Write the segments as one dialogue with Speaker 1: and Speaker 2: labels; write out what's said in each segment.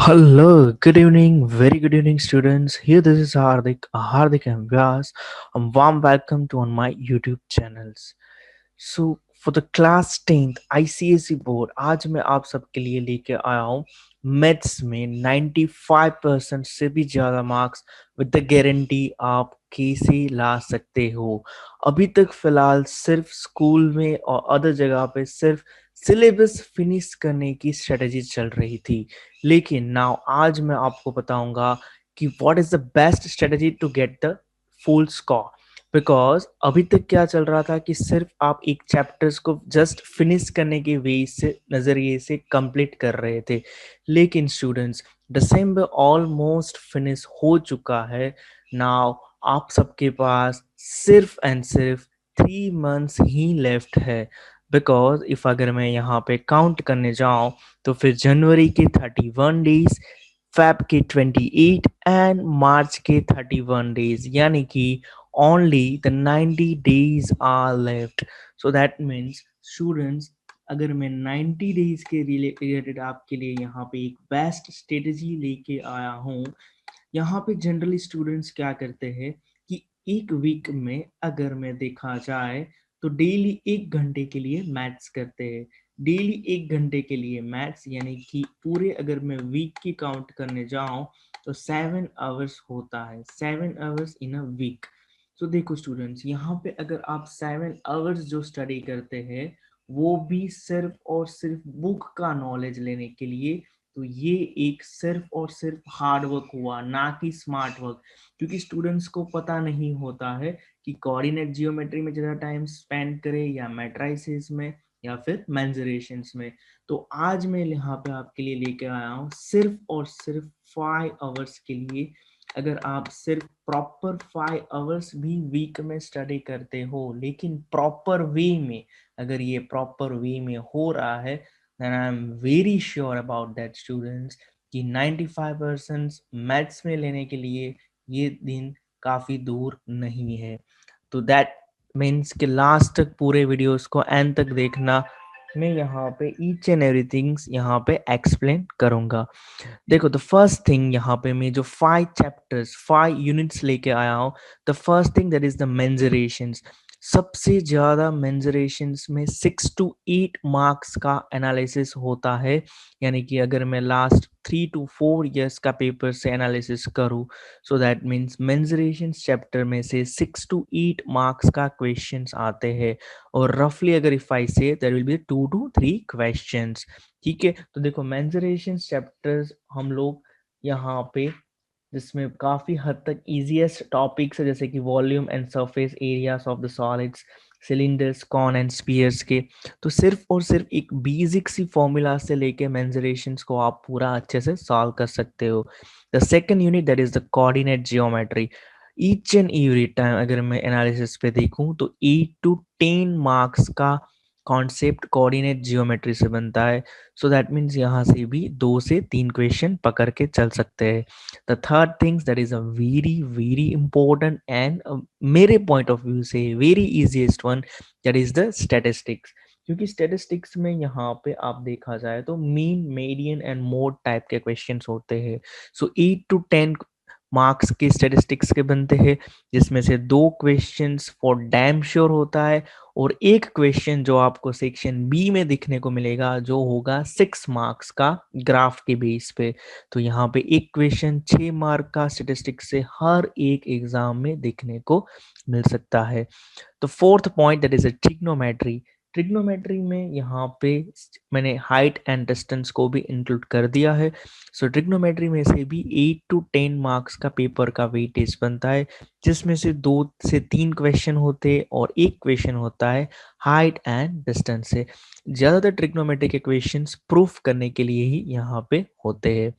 Speaker 1: Hello, good evening, very good evening, students. Here, this is Hardik and Vyas. A warm welcome to on my YouTube channels. So, for the class 10th ICSE board आज मैं आप सबके लिए लेके आया हूँ maths में 95% से भी ज़्यादा मार्क्स विद द गारंटी आप कैसे ला सकते हो। अभी तक फ़िलहाल सिर्फ स्कूल में और अदर जगह पे सिर्फ सिलेबस फिनिश करने की स्ट्रेटजी चल रही थी, लेकिन नाउ आज मैं आपको बताऊंगा कि what is the best strategy to get the full score. Because अभी तक क्या चल रहा था कि सिर्फ आप एक चैप्टर्स को जस्ट फिनिश करने के वे से नज़रिए से कंप्लीट कर रहे थे, लेकिन स्टूडेंट्स दिसंबर ऑलमोस्ट फिनिश हो चुका है। नाउ आप सबके पास सिर्फ एंड सिर्फ 3 मंथ्स ही लेफ्ट है। बिकॉज इफ अगर मैं यहाँ पे काउंट करने जाऊँ तो फिर जनवरी के 31 डेज, फेब के 28 एंड मार्च के 31 डेज, यानी कि only the 90 days are left. So that means students, अगर मैं 90 डेज के रिलेटेड आपके लिए यहाँ पे एक बेस्ट स्ट्रेटजी लेके आया हूँ। यहाँ पे जनरली स्टूडेंट्स क्या करते हैं कि एक वीक में अगर मैं देखा जाए तो डेली 1 घंटे के लिए मैथ्स करते हैं। डेली 1 घंटे के लिए मैथ्स, यानी कि पूरे अगर मैं वीक की काउंट करने जाऊँ तो 7 आवर्स होता है, 7 आवर्स इन अ वीक। तो देखो स्टूडेंट्स, यहाँ पे अगर आप 7 आवर्स जो स्टडी करते हैं वो भी सिर्फ और सिर्फ बुक का नॉलेज लेने के लिए, तो ये एक सिर्फ और सिर्फ हार्ड वर्क हुआ, ना कि स्मार्ट वर्क। क्योंकि स्टूडेंट्स को पता नहीं होता है कि कोऑर्डिनेट जियोमेट्री में ज़्यादा टाइम स्पेंड करे या मैट्राइसेस में या फिर मेंसुरेशंस में। तो आज मैं यहाँ पे आपके लिए लेकर आया हूँ सिर्फ और सिर्फ 5 आवर्स के लिए। अगर आप सिर्फ प्रॉपर 5 आवर्स भी वीक में स्टडी करते हो, लेकिन प्रॉपर वे में, अगर ये प्रॉपर वे में हो रहा है, then I'm very sure about that students कि 95% मैथ्स में लेने के लिए ये दिन काफ़ी दूर नहीं है। तो दैट मीन्स कि लास्ट तक पूरे वीडियोस को एंड तक देखना। मैं यहाँ पे ईच एंड एवरीथिंग यहाँ पे एक्सप्लेन करूँगा। देखो, द फर्स्ट थिंग यहाँ पे मैं जो 5 यूनिट्स लेके आया हूँ। The first thing that is the mensurations. सबसे ज़्यादा मेंसुरेशंस में 6 to 8 मार्क्स का एनालिसिस होता है। यानी कि अगर मैं लास्ट 3 to 4 years का पेपर से एनालिसिस करूँ, सो दैट मीन्स मेंसुरेशंस चैप्टर में से 6 to 8 मार्क्स का क्वेश्चंस आते हैं। और रफली अगर if I say there will be 2 to 3 questions. ठीक है, तो देखो मेंसुरेशन चैप्टर्स हम लोग यहाँ पे जिसमें काफ़ी हद तक इजीएस्ट टॉपिक्स है, जैसे कि volume and surface areas of the solids, cylinders, cone and spheres के। तो सिर्फ और सिर्फ एक बेसिक सी फॉर्मूला से लेके मेंसुरेशंस को आप पूरा अच्छे से सॉल्व कर सकते हो। The second unit that is the coordinate geometry. Each and every time अगर मैं एनालिसिस पे देखूं तो 8 to 10 मार्क्स का कॉन्सेप्ट कोऑर्डिनेट जियोमेट्री से बनता है। सो दैट मीन्स यहाँ से भी 2 से 3 क्वेश्चन पकड़ के चल सकते हैं। The third things that is a very very important and मेरे पॉइंट ऑफ व्यू से very easiest one, that is the statistics. क्योंकि स्टैटिस्टिक्स में यहाँ पे आप देखा जाए तो mean, median and mode type के क्वेश्चंस होते हैं। सो 8 to 10 मार्क्स के स्टैटिस्टिक्स के बनते हैं, जिसमें से 2 क्वेश्चंस फॉर डैम श्योर होता है और एक क्वेश्चन जो आपको सेक्शन बी में दिखने को मिलेगा जो होगा 6 मार्क्स का ग्राफ के बेस पे। तो यहाँ पे एक क्वेश्चन 6 मार्क का स्टेटिस्टिक्स से हर एक एग्जाम में देखने को मिल सकता है। तो fourth point that is a trigonometry. Trigonometry में यहाँ पे मैंने हाइट एंड डिस्टेंस को भी इंक्लूड कर दिया है। सो ट्रिग्नोमेट्री में से भी 8 to 10 मार्क्स का पेपर का वेटेज बनता है, जिसमें से 2 से 3 क्वेश्चन होते हैं और एक क्वेश्चन होता है हाइट एंड डिस्टेंस से। ज़्यादातर ट्रिग्नोमेट्री के क्वेश्चंस प्रूफ करने के लिए ही यहाँ पे होते हैं।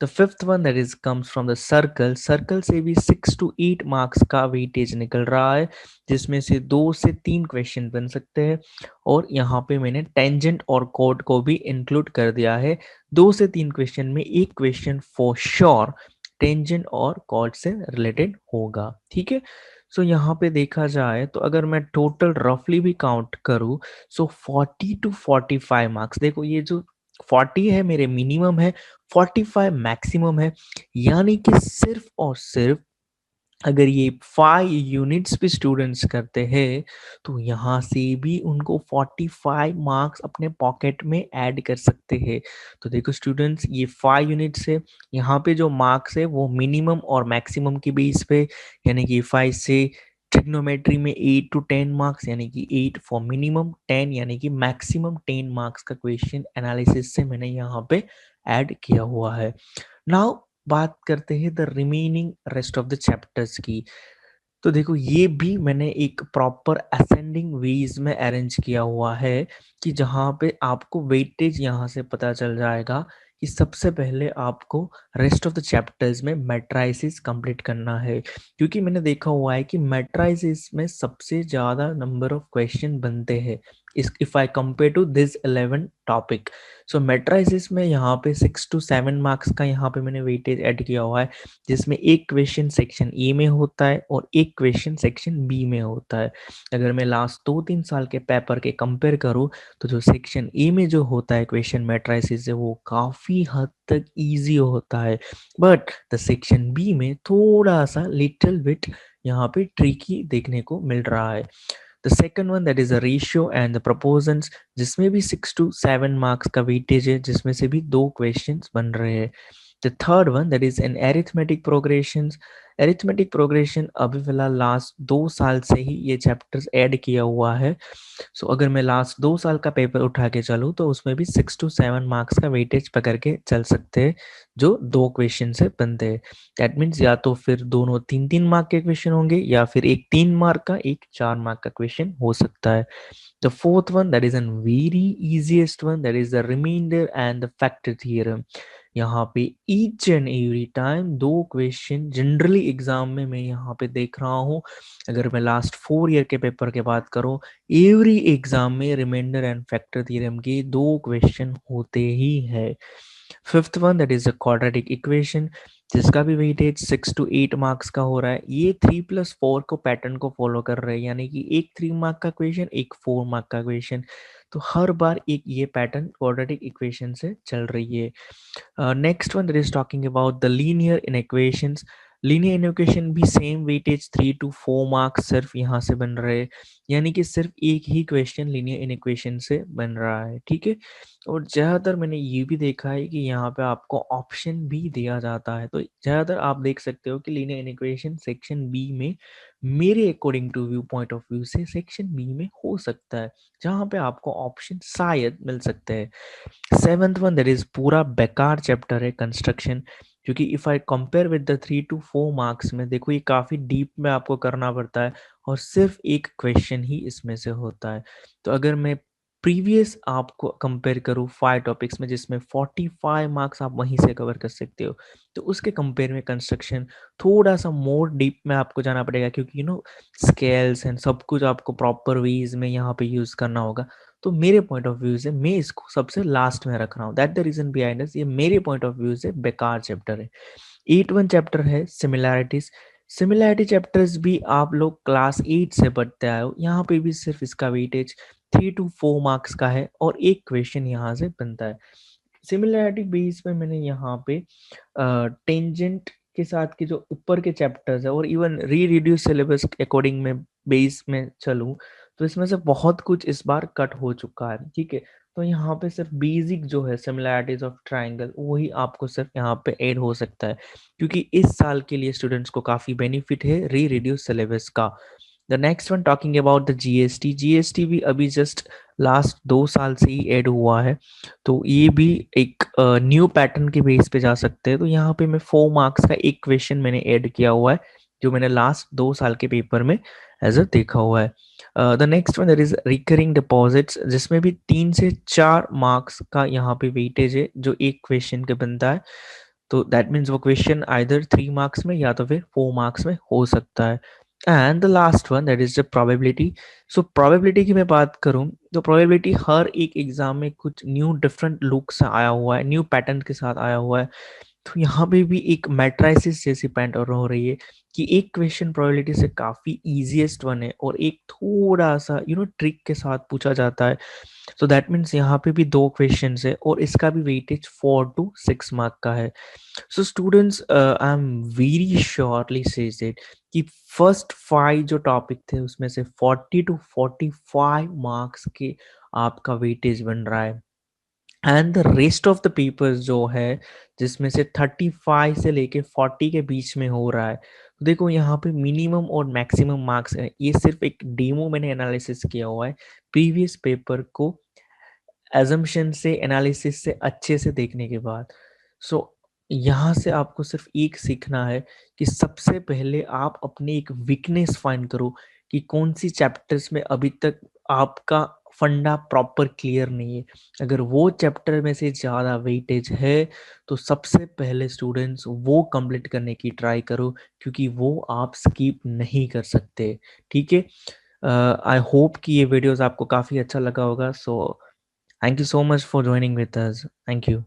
Speaker 1: The fifth one that is comes from the circle. Circle से भी 6 to 8 मार्क्स का वेटेज निकल रहा है, जिसमें से 2 से 3 क्वेश्चन बन सकते हैं। और यहाँ पे मैंने टेंजेंट और कोड को भी इंक्लूड कर दिया है। 2 से 3 क्वेश्चन में एक क्वेश्चन फॉर श्योर टेंजेंट और कॉर्ड से रिलेटेड होगा। ठीक है, सो यहाँ पे देखा जाए तो अगर मैं टोटल रफली भी काउंट करूँ, सो 40 to 45 मार्क्स। देखो, ये जो 40 है मेरे मिनिमम है, 45 मैक्सिमम है। यानी कि सिर्फ और सिर्फ अगर ये 5 यूनिट्स भी स्टूडेंट्स करते हैं तो यहाँ से भी उनको 45 मार्क्स अपने पॉकेट में ऐड कर सकते हैं। तो देखो स्टूडेंट्स, ये 5 यूनिट्स है, यहाँ पे जो मार्क्स है वो मिनिमम और मैक्सिमम की बेस पे, यानी कि 5 से ट्रिग्नोमेट्री में 8 to 10 मार्क्स, यानी कि 8 फॉर मिनिमम, 10 यानी कि मैक्सिमम 10 मार्क्स का क्वेश्चन एनालिसिस से मैंने यहाँ पे ऐड किया हुआ है। नाउ बात करते हैं the remaining rest of the chapters की। तो देखो ये भी मैंने एक प्रॉपर असेंडिंग वेज में अरेंज किया हुआ है कि जहाँ पे आपको वेटेज यहाँ से पता चल जाएगा कि सबसे पहले आपको रेस्ट ऑफ द चैप्टर्स में मैट्राइसिस कंप्लीट करना है, क्योंकि मैंने देखा हुआ है कि मैट्राइसिस में सबसे ज़्यादा नंबर ऑफ क्वेश्चन बनते हैं if I compare to this 11 topic. So matrices में यहाँ पे 6 to 7 मार्क्स का यहाँ पे मैंने वेटेज ऐड किया हुआ है, जिसमें एक क्वेश्चन सेक्शन ए में होता है और एक क्वेश्चन सेक्शन बी में होता है। अगर मैं लास्ट 2-3 साल के पेपर के कंपेयर करूँ तो जो सेक्शन ए में जो होता है क्वेश्चन मैट्राइसिस से वो काफ़ी हद तक इजी होता है, बट द सेक्शन बी में थोड़ा सा लिटिल बिट यहाँ पे ट्रिकी देखने को मिल रहा है। The second one that is a ratio and the proportions, जिसमें भी 6 to 7 मार्क्स का वेटेज है, जिसमें से भी 2 क्वेश्चंस बन रहे हैं। The third one that is an arithmetic progressions. Arithmetic progression अभी फिलहाल लास्ट 2 साल से ही ये चैप्टर्स ऐड किया हुआ है। सो अगर मैं लास्ट 2 साल का पेपर उठा के चलूँ तो उसमें भी 6 to 7 मार्क्स का वेटेज पकड़ के चल सकते हैं, जो 2 क्वेश्चन से बनते हैं। दैट मीन्स या तो फिर दोनों 3-3 मार्क के क्वेश्चन होंगे या फिर एक 3 मार्क का एक 4 मार्क का क्वेश्चन हो सकता है। The fourth one that is a very easiest one that is the remainder and the factor theorem। यहाँ पे each and every time 2 question generally exam में मैं यहाँ पे देख रहा हूँ। अगर मैं लास्ट 4 ईयर के पेपर के बात करूँ, एवरी एग्जाम में रिमाइंडर एंड फैक्टर थ्योरम के 2 क्वेश्चन होते ही है। Fifth one that is a quadratic equation, जिसका भी वेटेज 6 to 8 मार्क्स का हो रहा है। ये 3+4 को पैटर्न को फॉलो कर रहे हैं, यानी कि एक 3 मार्क का क्वेश्चन एक 4 मार्क का क्वेश्चन। तो हर बार एक ये पैटर्न क्वाड्रेटिक इक्वेशन से चल रही है। Next one that is talking about the linear inequations. Linear inequation भी सेम वेटेज 3 to 4 मार्क्स सिर्फ यहाँ से बन रहे हैं, यानी कि सिर्फ एक ही क्वेश्चन लीनियर इनइक्वेशन से बन रहा है, ठीक है। और ज़्यादातर मैंने ये भी देखा है कि यहाँ पे आपको ऑप्शन भी दिया जाता है, तो ज़्यादातर आप देख सकते हो कि लीनियर इनइक्वेशन सेक्शन बी में, मेरे according to view point of view से सेक्शन बी में हो सकता है, जहाँ पे आपको ऑप्शन शायद मिल सकते हैं। सेवंथ वन दैट इज पूरा बेकार चैप्टर है कंस्ट्रक्शन, क्योंकि if I compare with the 3 to 4 marks में, देखो ये काफ़ी डीप में आपको करना पड़ता है और सिर्फ एक क्वेश्चन ही इसमें से होता है। तो अगर मैं प्रीवियस आपको कंपेयर करूँ 5 टॉपिक्स में जिसमें 45 मार्क्स आप वहीं से कवर कर सकते हो, तो उसके कंपेयर में कंस्ट्रक्शन थोड़ा सा मोर डीप में आपको जाना पड़ेगा, क्योंकि स्केल्स एंड सब कुछ आपको प्रॉपर वेज में यहाँ पे यूज़ करना होगा। तो मेरे पॉइंट ऑफ व्यू से मैं इसको सबसे लास्ट में रख रहा हूँ, that the reason behind this, ये मेरे पॉइंट ऑफ व्यू से बेकार चैप्टर है। 8th चैप्टर है सिमिलैरिटीज। सिमिलैरिटी चैप्टर्स भी आप लोग क्लास 8 से पढ़ते आए हो, यहाँ पे भी सिर्फ इसका वेटेज 3 to 4 मार्क्स का है और एक क्वेश्चन यहाँ से बनता है। सिमिलैरिटी बेस पे मैंने यहाँ पे टेंजेंट के साथ के जो ऊपर के चैप्टर्स है और इवन री रिड्यूस सिलेबस अकॉर्डिंग में बेस में चलूँ तो इसमें से बहुत कुछ इस बार कट हो चुका है, ठीक है। तो यहाँ पे सिर्फ बेसिक जो है सिमिलैरिटीज ऑफ ट्राइंगल वही आपको सिर्फ यहाँ पे ऐड हो सकता है, क्योंकि इस साल के लिए स्टूडेंट्स को काफ़ी बेनिफिट है री रिड्यूस सिलेबस का। The next one talking about the GST. GST भी अभी जस्ट लास्ट 2 साल से ही ऐड हुआ है, तो ये भी एक न्यू पैटर्न के बेस पे जा सकते हैं। तो यहाँ पे मैं 4 मार्क्स का एक क्वेश्चन मैंने ऐड किया हुआ है, जो मैंने लास्ट 2 साल के पेपर में एज अ देखा हुआ है। The next one that is recurring deposits, जिसमें भी 3 से 4 मार्क्स का यहाँ पे वेटेज है, जो एक क्वेश्चन के बनता है। तो दैट मीन्स वो क्वेश्चन आइदर 3 मार्क्स में या तो फिर 4 मार्क्स में हो सकता है। And the last one that is the probability. So probability की मैं बात करूं तो प्रोबेबिलिटी हर एक एग्जाम में कुछ न्यू डिफरेंट लुक से आया हुआ है, न्यू पैटर्न के साथ आया हुआ है। तो यहाँ पे भी एक मैट्राइसिस जैसी पैटर्न हो रही है कि एक क्वेश्चन प्रोबेबिलिटी से काफ़ी ईजिएस्ट वन है और एक थोड़ा-सा ट्रिक के साथ पूछा जाता है। सो दैट मीन्स यहाँ पे भी 2 क्वेश्चंस है और इसका भी वेटेज 4 टू 6 मार्क का है। So students, I am very surely says it कि फर्स्ट 5 जो टॉपिक थे उसमें से 40 टू 45 मार्क्स के आपका वेटेज बन रहा है। And the rest of the papers जो है जिसमें से 35 से लेके 40 के बीच में हो रहा है, तो देखो यहाँ पे मिनिमम और मैक्सिमम मार्क्स है। ये सिर्फ एक डेमो मैंने एनालिसिस किया हुआ है प्रीवियस पेपर को एजम्पशन से एनालिसिस से अच्छे से देखने के बाद। सो यहाँ से आपको सिर्फ एक सीखना है कि सबसे पहले आप अपनी एक वीकनेस फाइंड करो कि कौन सी चैप्टर्स में अभी तक आपका फंडा प्रॉपर क्लियर नहीं है। अगर वो चैप्टर में से ज़्यादा वेटेज है तो सबसे पहले स्टूडेंट्स वो कंप्लीट करने की ट्राई करो, क्योंकि वो आप स्किप नहीं कर सकते। ठीक है, आई होप कि ये वीडियोस आपको काफ़ी अच्छा लगा होगा। सो thank you so much for joining with us. Thank you.